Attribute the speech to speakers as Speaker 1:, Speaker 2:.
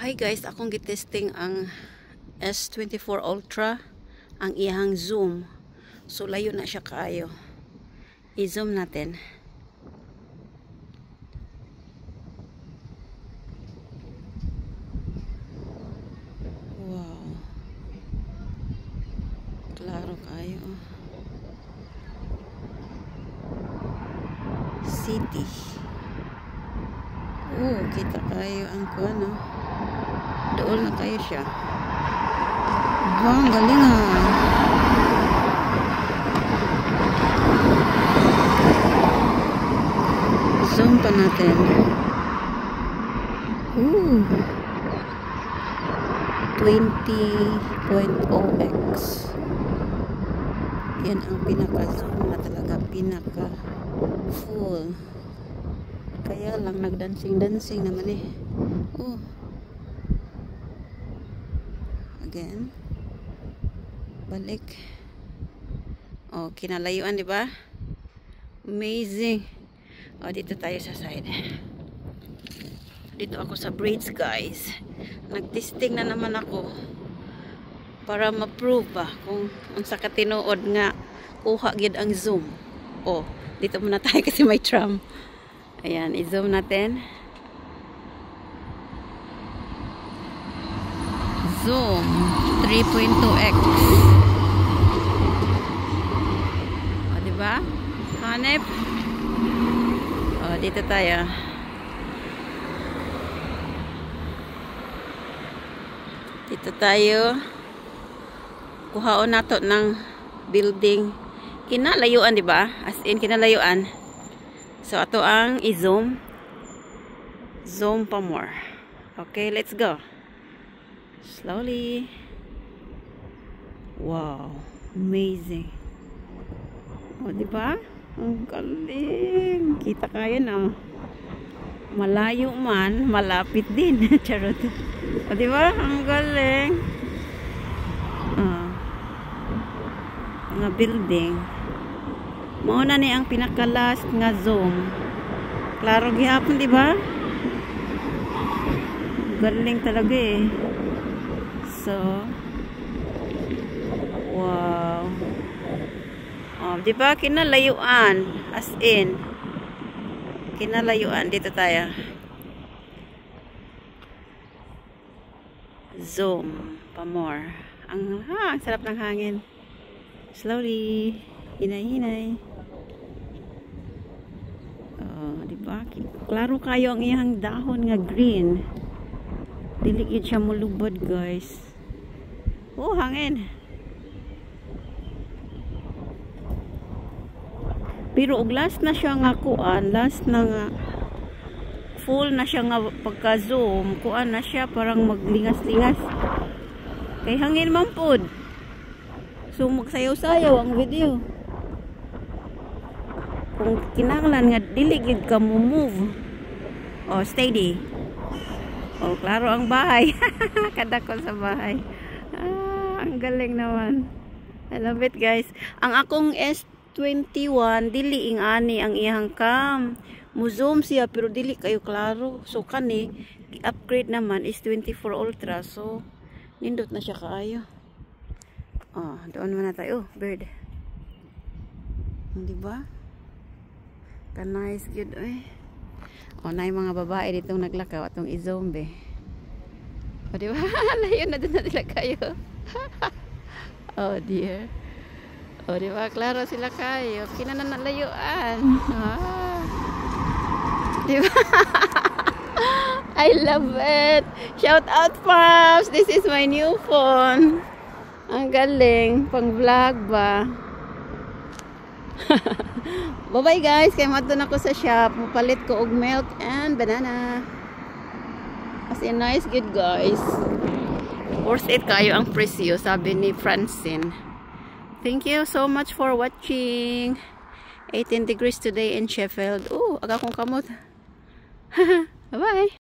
Speaker 1: Hi guys, akong gitesting ang S24 Ultra, ang iyang zoom. So layo na siya kaayo. I-zoom natin. Wow. Klaro kaayo. City. Oh, kita kayo ang kuano. Doon na kayo siya. Bang, galing ha. Zoom pa natin. 20.0x. Yan ang pinaka-zoom na talaga. Pinaka-full. Kaya lang nagdancing-dancing naman eh. Oh. Again. Balik. Oh, kinalayuan, di ba? Amazing. Oh, dito tayo sa side. Dito ako sa bridge, guys. Nagtesting na naman ako para ma-prove ba kung ang sa katinood nga kuha gid ang zoom. Oh, dito muna tayo kasi may tram. Ayan, i-zoom natin. Zoom 3.2x. O, diba? Hanep. O, dito tayo. Dito tayo. Kuhaon nato ng building. Kinalayuan, diba? As in, kinalayuan. So, ato ang i-zoom. Zoom pa more. Okay, let's go. Slowly. Wow. Amazing. O, diba? Ang galing. Kita kayo na. Malayo man, malapit din. Charot. O, diba? Ang galing. Mga building. Mauna ni ang pinaka-last nga zoom. Klaro gihapon, di ba? Galing talaga eh. So, wow. Oh, di ba kinalayuan? As in, kinalayuan. Dito tayo. Zoom pa more. Ang sarap ng hangin. Slowly. Hinay-hinay. Diba? Klaro kayo ang iyang dahon nga green. Diligid siya mulubod, guys. Oh, hangin. Pero last na siya nga kuan, last na nga full na siya nga pagka-zoom, kuan na siya parang maglingas-lingas. Kay hangin man pod. So magsayaw-sayaw ang video. Kung kinanglan nga dili gid ka mo move. Oh, steady. Oh, klaro ang bahay. Kadako sa bahay. Ang galing naman. I love it, guys. Ang akong S21 dili ing ani ang iyang cam. Mo zoom siya pero dili kayo klaro. So kani upgrade naman is 24 Ultra. So nindot na siya kaayo. Oh, doon muna tayo. Oh, bird. Di ba? Nice, good eh. O, na yung mga babae ditong naglakaw atong i-zombie. O, diba? Layo na din na sila kayo. Oh, dear. O, diba? Klaro sila kayo. Kinanalayuan. Diba? I love it. Shout out, Pops. This is my new phone. Ang galing. Pang vlog ba? Bye-bye, guys. Kaya matun ako sa shop. Mupalit ko og milk and banana. As in, nice, good, guys. Worth it kayo ang presyo, sabi ni Francine. Thank you so much for watching. 18 degrees today in Sheffield. Aga kong kamot. Bye-bye.